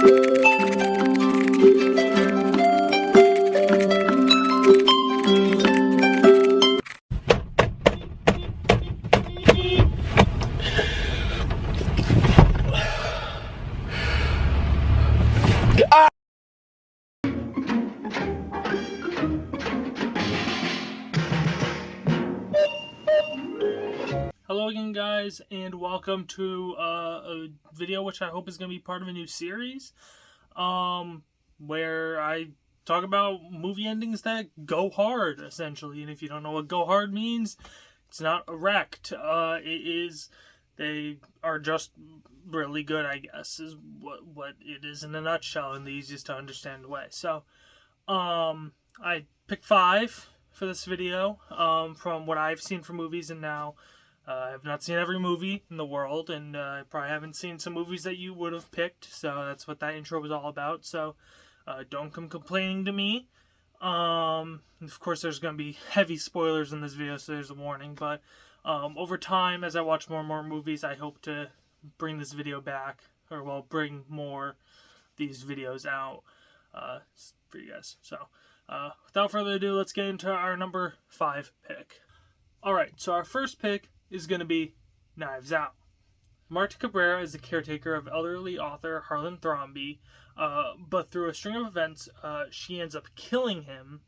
Hello again, guys, and welcome to a video which I hope is going to be part of a new series, where I talk about movie endings that go hard, essentially. And if you don't know what go hard means, it's not erect. They are just really good, I guess, is what it is in a nutshell, in the easiest to understand way. So, I picked 5 for this video, from what I've seen for movies, and now I have not seen every movie in the world, and I probably haven't seen some movies that you would have picked, so that's what that intro was all about. So don't come complaining to me. Of course, there's going to be heavy spoilers in this video, so there's a warning, but over time, as I watch more and more movies, I hope to bring this video back, or, well, bring more these videos out for you guys. So without further ado, let's get into our number 5 pick. Alright, so our first pick is going to be Knives Out. Marta Cabrera is the caretaker of elderly author Harlan Thrombey, but through a string of events, she ends up killing him.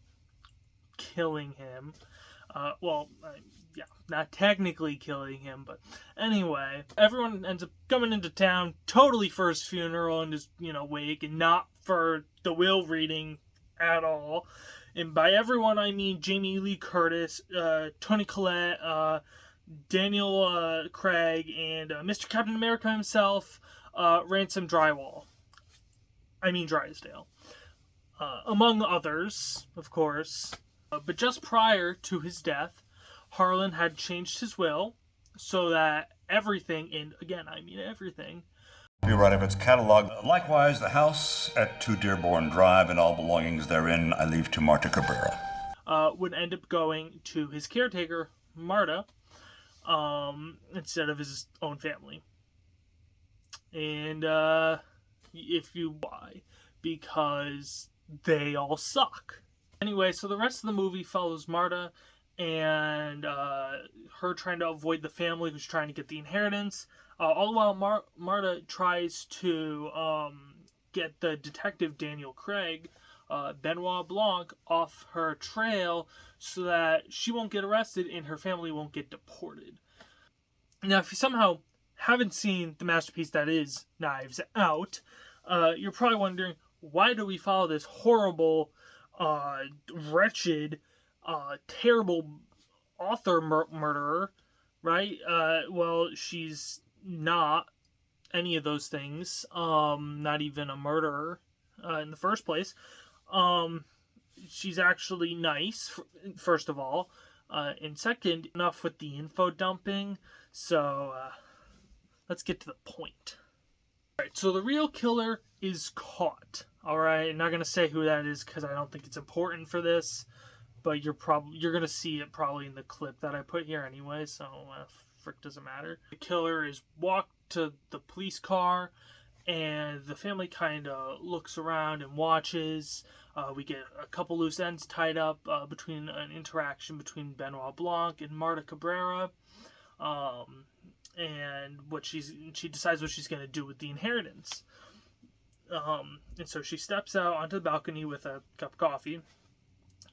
Yeah, not technically killing him, but anyway, everyone ends up coming into town totally for his funeral and his, wake, and not for the will reading at all. And by everyone, I mean Jamie Lee Curtis, Toni Collette, Daniel Craig, and Mr. Captain America himself, Ransom Drysdale, among others, of course. But just prior to his death, Harlan had changed his will so that everything, and again, I mean everything, Copyright of its catalog. Likewise, the house at 2 Dearborn Drive and all belongings therein I leave to Marta Cabrera. Would end up going to his caretaker, Marta, instead of his own family. And why? Because they all suck. Anyway, so the rest of the movie follows Marta and her trying to avoid the family who's trying to get the inheritance. All the while, Marta tries to get the detective Daniel Craig, Benoit Blanc, off her trail so that she won't get arrested and her family won't get deported. Now, if you somehow haven't seen the masterpiece that is Knives Out, you're probably wondering, why do we follow this horrible, wretched, terrible author murderer, right? Well, she's not any of those things, not even a murderer in the first place. She's actually nice, first of all, and second, enough with the info dumping, so let's get to the point. Alright, so the real killer is caught. Alright, I'm not going to say who that is because I don't think it's important for this, but you're going to see it probably in the clip that I put here anyway, so frick doesn't matter. The killer is walked to the police car, and the family kind of looks around and watches. We get a couple loose ends tied up between an interaction between Benoit Blanc and Marta Cabrera, and she decides what she's going to do with the inheritance. And so she steps out onto the balcony with a cup of coffee,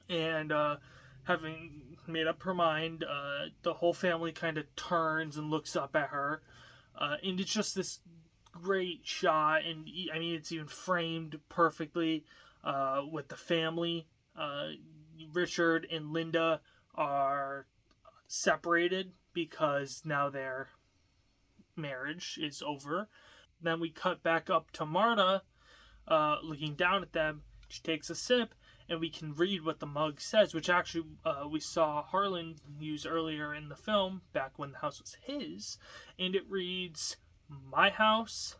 and having made up her mind, the whole family kind of turns and looks up at her, and it's just this great shot, and I mean it's even framed perfectly with the family. Richard and Linda are separated because now their marriage is over. Then we cut back up to Marta, looking down at them. She takes a sip, and we can read what the mug says, which actually we saw Harlan use earlier in the film, back when the house was his, and it reads, "My house,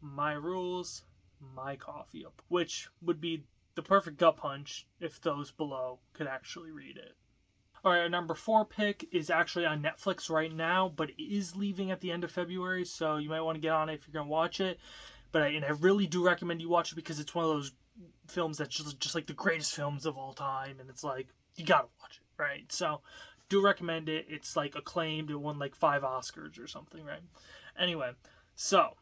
my rules, my coffee," which would be the perfect gut punch if those below could actually read it. Alright, our number 4 pick is actually on Netflix right now, but it is leaving at the end of February, so you might want to get on it if you're going to watch it. But I really do recommend you watch it because it's one of those films that's just like the greatest films of all time, and it's like you gotta watch it, right? So do recommend it. It's like acclaimed. It won like 5 Oscars or something, right? Anyway, so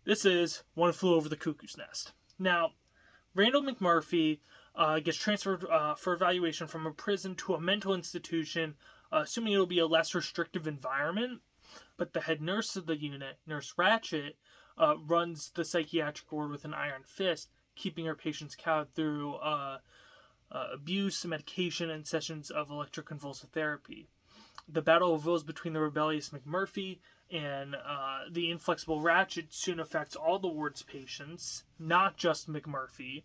this is One Flew Over the Cuckoo's Nest. Now, Randall McMurphy gets transferred for evaluation from a prison to a mental institution, assuming it'll be a less restrictive environment. But the head nurse of the unit, Nurse Ratchet, runs the psychiatric ward with an iron fist, keeping her patients cowed through abuse, medication, and sessions of electroconvulsive therapy. The battle of wills between the rebellious McMurphy and the inflexible Ratchet soon affects all the ward's patients, not just McMurphy.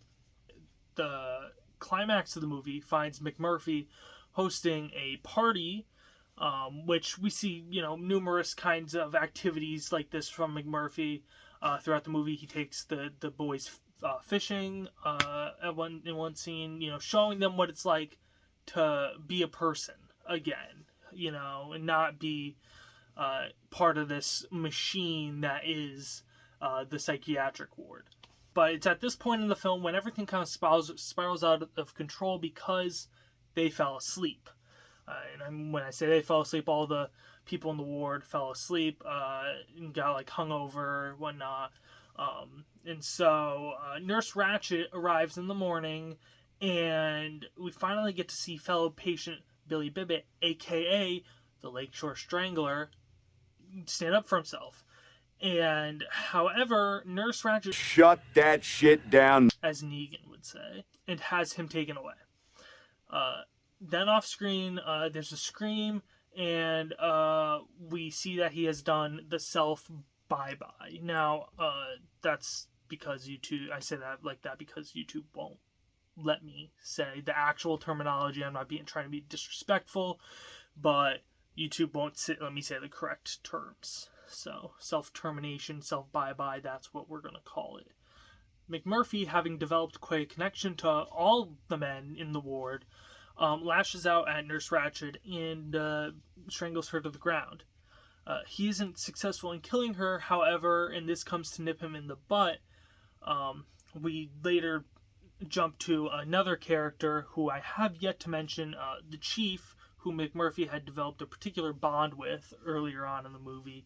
The climax of the movie finds McMurphy hosting a party, which we see, numerous kinds of activities like this from McMurphy throughout the movie. He takes the boys fishing in one scene, showing them what it's like to be a person again, and not be part of this machine that is the psychiatric ward. But it's at this point in the film when everything kind of spirals out of control because they fell asleep. And when I say they fell asleep, all the people in the ward fell asleep and got like hungover, whatnot. And so Nurse Ratchet arrives in the morning, and we finally get to see fellow patient Billy Bibbit, aka the Lakeshore Strangler, stand up for himself. And however, Nurse Ratchet shut that shit down, as Negan would say, and has him taken away. Then off screen, there's a scream, and we see that he has done the self bye-bye. Now, that's because YouTube, I say that like that because YouTube won't let me say the actual terminology. I'm not trying to be disrespectful, but YouTube won't let me say the correct terms. So, self-termination, self-bye-bye, that's what we're going to call it. McMurphy, having developed quite a connection to all the men in the ward, lashes out at Nurse Ratchet and strangles her to the ground. He isn't successful in killing her, however, and this comes to nip him in the butt. We later jump to another character who I have yet to mention, the Chief, who McMurphy had developed a particular bond with earlier on in the movie.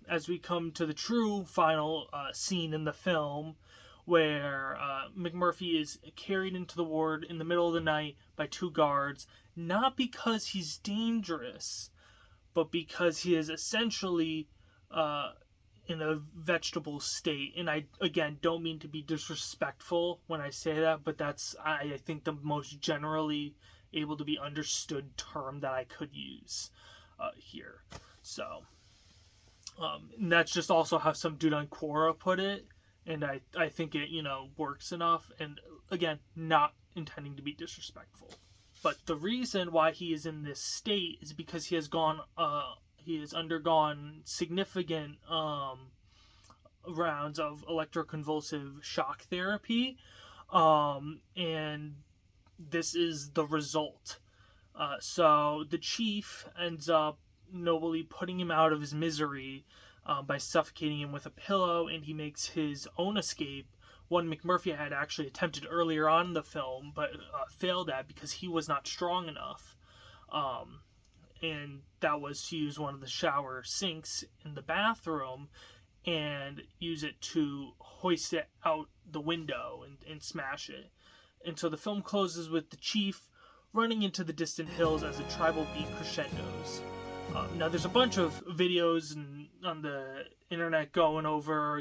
As we come to the true final scene in the film, where McMurphy is carried into the ward in the middle of the night by 2 guards, not because he's dangerous, but because he is essentially in a vegetable state. And I, again, don't mean to be disrespectful when I say that, but that's, I think, the most generally able to be understood term that I could use here. So, and that's just also how some dude on Quora put it, and I think it, works enough, and again, not intending to be disrespectful. But the reason why he is in this state is because he has undergone significant rounds of electroconvulsive shock therapy, and this is the result. So the Chief ends up nobly putting him out of his misery by suffocating him with a pillow, and he makes his own escape, one McMurphy had actually attempted earlier on in the film, but failed at because he was not strong enough. And that was to use one of the shower sinks in the bathroom and use it to hoist it out the window and smash it. And so the film closes with the Chief running into the distant hills as a tribal beat crescendos. Now there's a bunch of videos on the internet going over,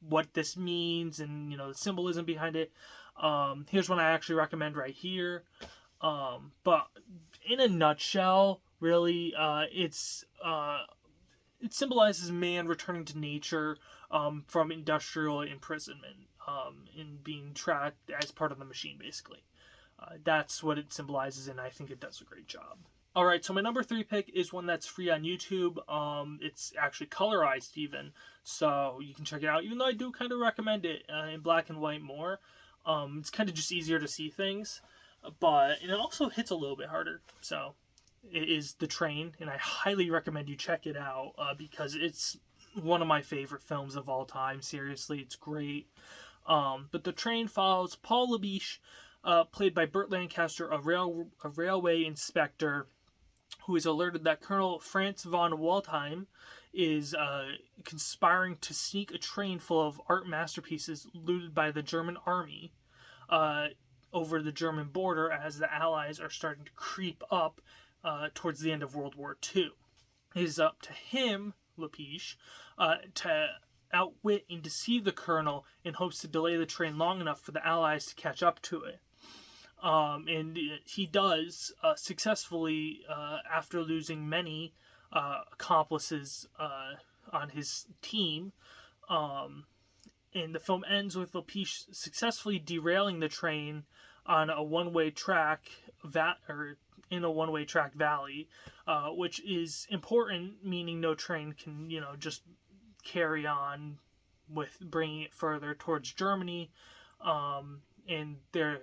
what this means and, the symbolism behind it. Here's one I actually recommend right here. But in a nutshell, really, it symbolizes man returning to nature from industrial imprisonment and being tracked as part of the machine, basically. That's what it symbolizes, and I think it does a great job. Alright, so my number 3 pick is one that's free on YouTube. It's actually colorized even, so you can check it out, even though I do kind of recommend it in black and white more. It's kind of just easier to see things, but it also hits a little bit harder. So it is The Train, and I highly recommend you check it out because it's one of my favorite films of all time. Seriously, it's great. But the train follows Paul Labiche, played by Burt Lancaster, a railway inspector who is alerted that Colonel Franz von Waldheim is conspiring to sneak a train full of art masterpieces looted by the German army over the German border as the Allies are starting to creep up towards the end of World War II. It is up to him, Lapiche, to outwit and deceive the colonel in hopes to delay the train long enough for the Allies to catch up to it. And he does successfully after losing many accomplices on his team. And the film ends with Lapiche successfully derailing the train on a one-way track in a one-way track valley, which is important, meaning no train can, just carry on with bringing it further towards Germany. And there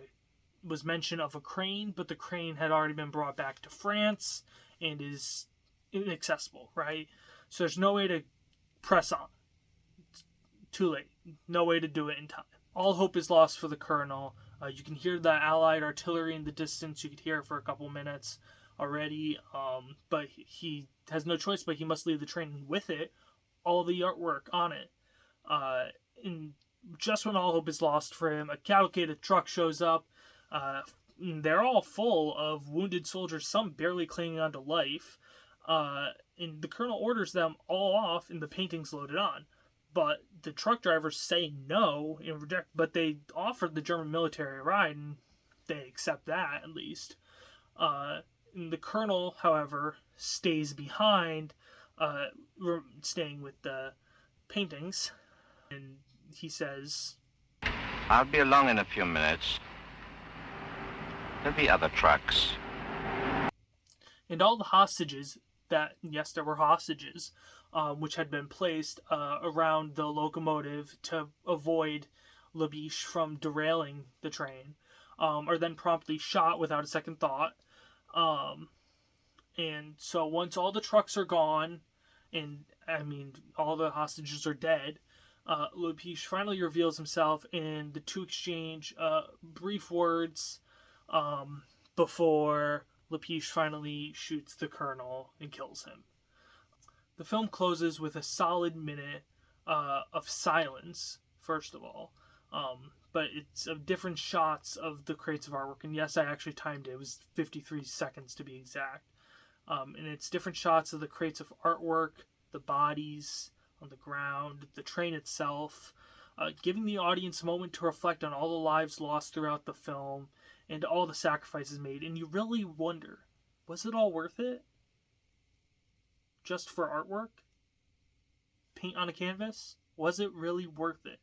was mention of a crane, but the crane had already been brought back to France and is inaccessible, right? So there's no way to press on. It's too late. No way to do it in time. All hope is lost for the colonel. You can hear the Allied artillery in the distance. You could hear it for a couple minutes already. But he has no choice, but he must leave the train with it, all the artwork on it. And just when all hope is lost for him, a cavalcade truck shows up. They're all full of wounded soldiers, some barely clinging on to life. And the colonel orders them all off and the paintings loaded on. But the truck drivers say no and reject, but they offered the German military a ride and they accept that at least. And the colonel, however, stays behind, staying with the paintings. And he says, "I'll be along in a few minutes. There'll be other trucks." And all the hostages yes, there were hostages, which had been placed around the locomotive to avoid Labiche from derailing the train, are then promptly shot without a second thought. And so once all the trucks are gone, and all the hostages are dead, Labiche finally reveals himself, and the two exchange brief words before Lapiche finally shoots the colonel and kills him. The film closes with a solid minute of silence, first of all. But it's of different shots of the crates of artwork. And yes, I actually timed it. It was 53 seconds to be exact. And it's different shots of the crates of artwork, the bodies on the ground, the train itself, giving the audience a moment to reflect on all the lives lost throughout the film and all the sacrifices made. And you really wonder, was it all worth it? Just for artwork? Paint on a canvas? Was it really worth it?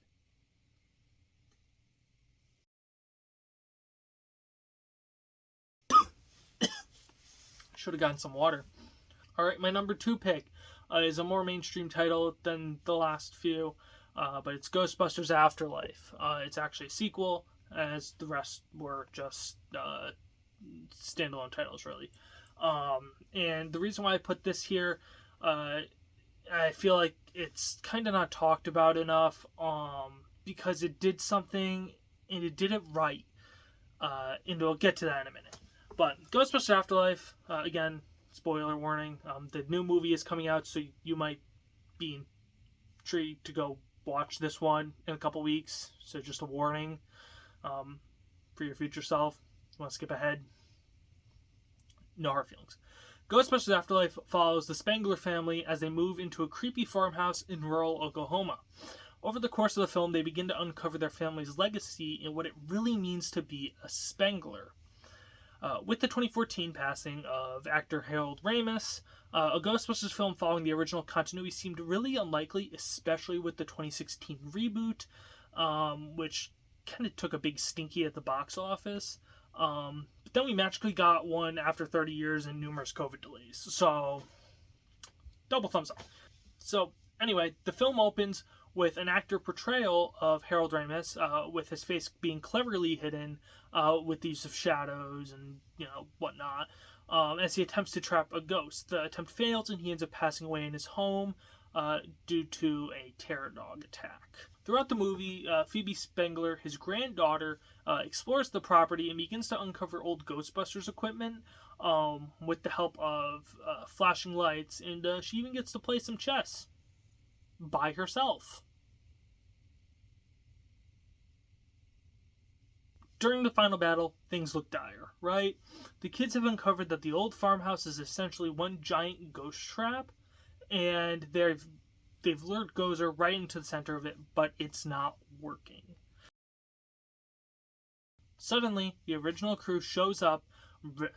Should have gotten some water. Alright, my number 2 pick is a more mainstream title than the last few, but it's Ghostbusters Afterlife. It's actually a sequel, as the rest were just standalone titles, really. And the reason why I put this here, I feel like it's kind of not talked about enough, because it did something, and it did it right. And we'll get to that in a minute. But Ghostbusters Afterlife, again, spoiler warning, the new movie is coming out, so you might be intrigued to go watch this one in a couple weeks. So just a warning for your future self. You want to skip ahead? No hard feelings. Ghostbusters Afterlife follows the Spangler family as they move into a creepy farmhouse in rural Oklahoma. Over the course of the film, they begin to uncover their family's legacy and what it really means to be a Spangler. With the 2014 passing of actor Harold Ramis, a Ghostbusters film following the original continuity seemed really unlikely, especially with the 2016 reboot, which kind of took a big stinky at the box office. But then we magically got one after 30 years and numerous COVID delays. So, double thumbs up. So, anyway, the film opens with an actor portrayal of Harold Ramis, with his face being cleverly hidden with the use of shadows and whatnot, as he attempts to trap a ghost. The attempt fails and he ends up passing away in his home, due to a terror dog attack. Throughout the movie, Phoebe Spengler, his granddaughter, explores the property and begins to uncover old Ghostbusters equipment with the help of flashing lights, and she even gets to play some chess by herself. During the final battle, things look dire, right? The kids have uncovered that the old farmhouse is essentially one giant ghost trap, and they've lured Gozer right into the center of it, but it's not working. Suddenly, the original crew shows up,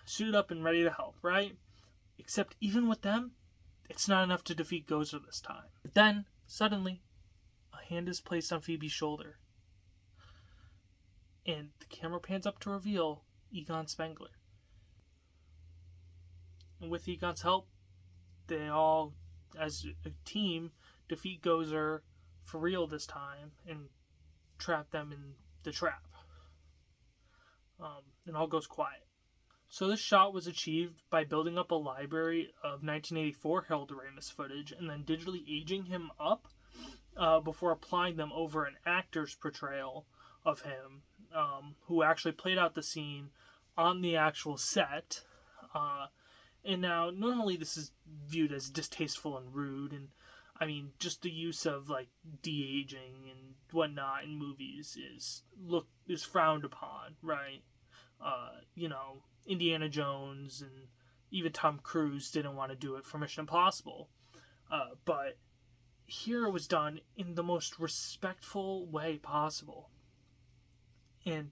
suited up and ready to help, right? Except even with them, it's not enough to defeat Gozer this time. But then, suddenly, a hand is placed on Phoebe's shoulder, and the camera pans up to reveal Egon Spengler. And with Egon's help, they all, as a team, defeat Gozer for real this time and trap them in the trap. And all goes quiet. So this shot was achieved by building up a library of 1984 Harold Ramis footage and then digitally aging him up before applying them over an actor's portrayal of him, who actually played out the scene on the actual set. And now, normally this is viewed as distasteful and rude, and I mean, just the use of like de-aging and whatnot in movies is frowned upon, right? Indiana Jones and even Tom Cruise didn't want to do it for Mission Impossible, but here it was done in the most respectful way possible, and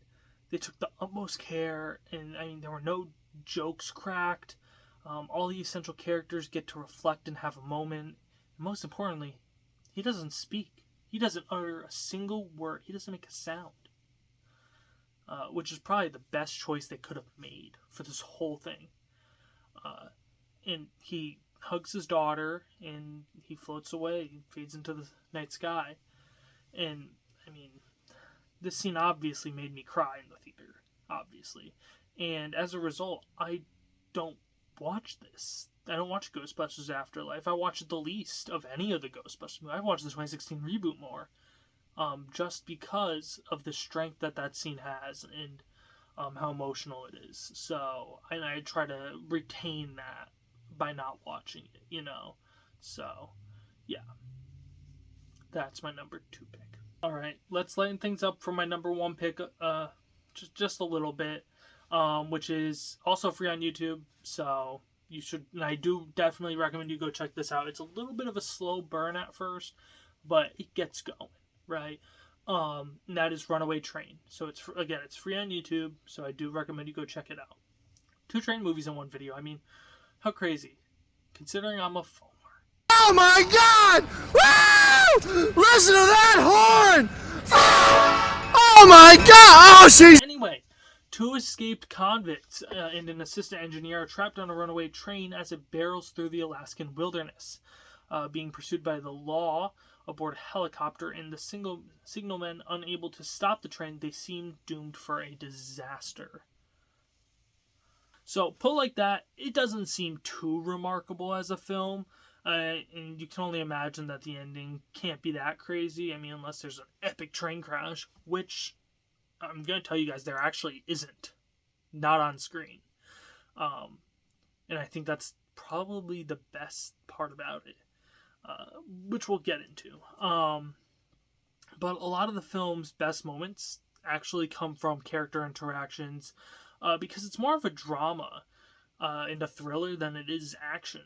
they took the utmost care. And I mean, there were no jokes cracked. All the essential characters get to reflect and have a moment. And most importantly, he doesn't speak. He doesn't utter a single word. He doesn't make a sound. Which is probably the best choice they could have made for this whole thing. And he hugs his daughter, and he floats away, and fades into the night sky. And, I mean, this scene obviously made me cry in the theater, obviously. And as a result, I don't watch this. I don't watch Ghostbusters Afterlife. I watch it the least of any of the Ghostbusters movies. I watched the 2016 reboot more. Just because of the strength that scene has and how emotional it is. So, and I try to retain that by not watching it, So, yeah. That's my number 2 pick. Alright, let's lighten things up for my number 1 pick just a little bit, which is also free on YouTube, so you should, and I do definitely recommend you go check this out. It's a little bit of a slow burn at first, but it gets going. Right, and that is Runaway Train. So it's free on YouTube. So I do recommend you go check it out. 2 train movies in one video. I mean, how crazy? Considering I'm a foamer. Oh my God! Woo! Listen to that horn! Oh my God! Oh, she's. Anyway, 2 escaped convicts and an assistant engineer are trapped on a runaway train as it barrels through the Alaskan wilderness, being pursued by the law aboard a helicopter, and the signalmen unable to stop the train. They seem doomed for a disaster. So, put like that, it doesn't seem too remarkable as a film, and you can only imagine that the ending can't be that crazy. I mean, unless there's an epic train crash, which I'm going to tell you guys there actually isn't. Not on screen. And I think that's probably the best part about it. Which we'll get into. But a lot of the film's best moments actually come from character interactions, because it's more of a drama and a thriller than it is action.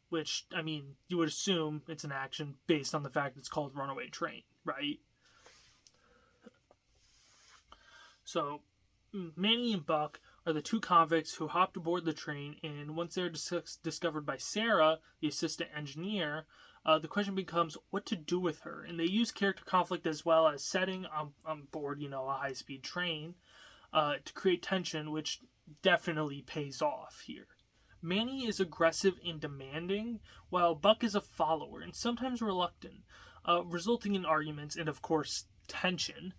Which, I mean, you would assume it's an action based on the fact it's called Runaway Train, right? So, Manny and Buck are the 2 convicts who hopped aboard the train, and once they're discovered by Sarah, the assistant engineer, the question becomes what to do with her. And they use character conflict as well as setting on board, a high-speed train to create tension, which definitely pays off here. Manny is aggressive and demanding, while Buck is a follower and sometimes reluctant, resulting in arguments and, of course, tension.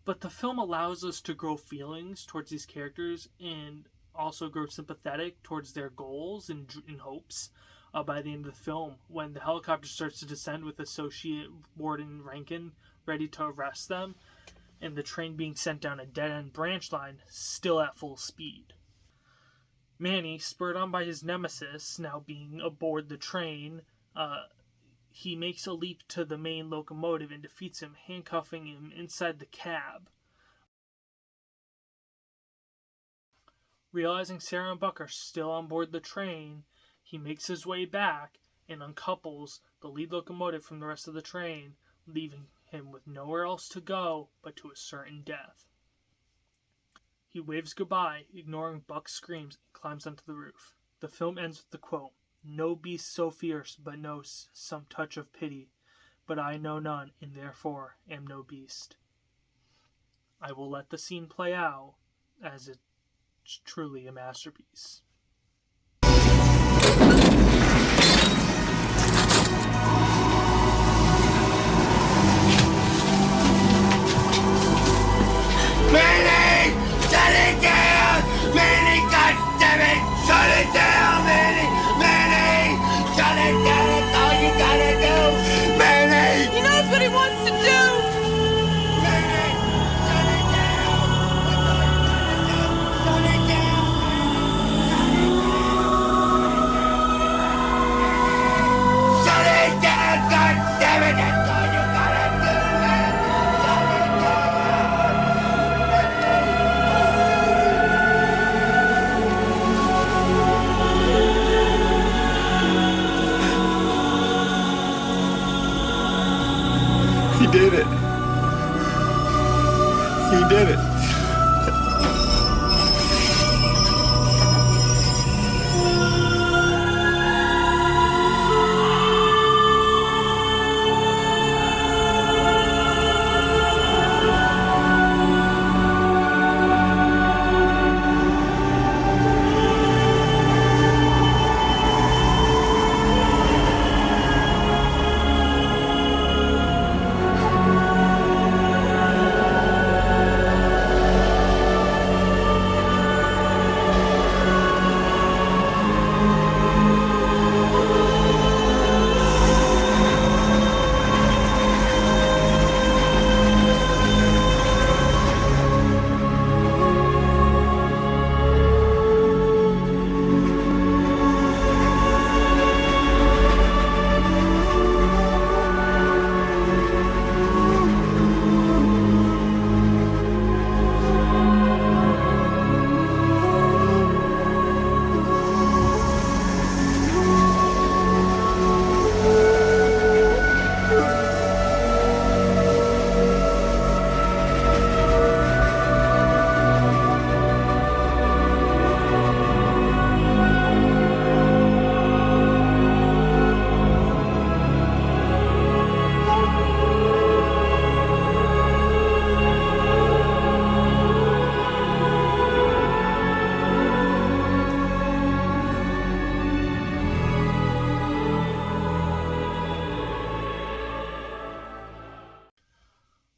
But the film allows us to grow feelings towards these characters and also grow sympathetic towards their goals and hopes. by the end of the film, when the helicopter starts to descend with Associate Warden Rankin ready to arrest them, and the train being sent down a dead-end branch line, still at full speed. Manny, spurred on by his nemesis now being aboard the train, he makes a leap to the main locomotive and defeats him, handcuffing him inside the cab. Realizing Sarah and Buck are still on board the train, he makes his way back and uncouples the lead locomotive from the rest of the train, leaving him with nowhere else to go but to a certain death. He waves goodbye, ignoring Buck's screams, and climbs onto the roof. The film ends with the quote, "No beast so fierce but knows some touch of pity, but I know none, and therefore am no beast." I will let the scene play out, as it's truly a masterpiece. Manny! Shut it down! Manny, goddammit! Shut it down, Manny! Manny! Shut it down! That's all you gotta do! Manny! He knows what he wants to do! Manny! Shut it down! That's all you gotta do! Shut it down! Shut it down! Goddammit! That's all you gotta do, man! Shut it down! He did it. He did it.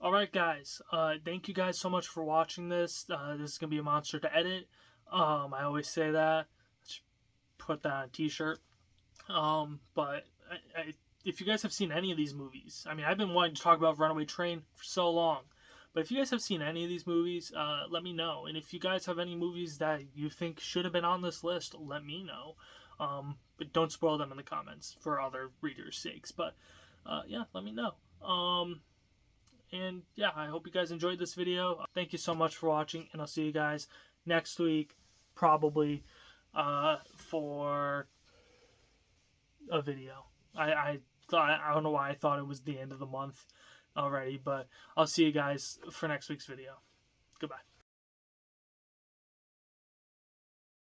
Alright guys, thank you guys so much for watching this. This is going to be a monster to edit. I always say that. Let's put that on a t-shirt. But if you guys have seen any of these movies, I mean, I've been wanting to talk about Runaway Train for so long. But if you guys have seen any of these movies, let me know. And if you guys have any movies that you think should have been on this list, let me know. But don't spoil them in the comments for other readers' sakes. But yeah, let me know. And yeah, I hope you guys enjoyed this video. Thank you so much for watching, and I'll see you guys next week, probably for a video. I don't know why I thought it was the end of the month already, but I'll see you guys for next week's video. Goodbye.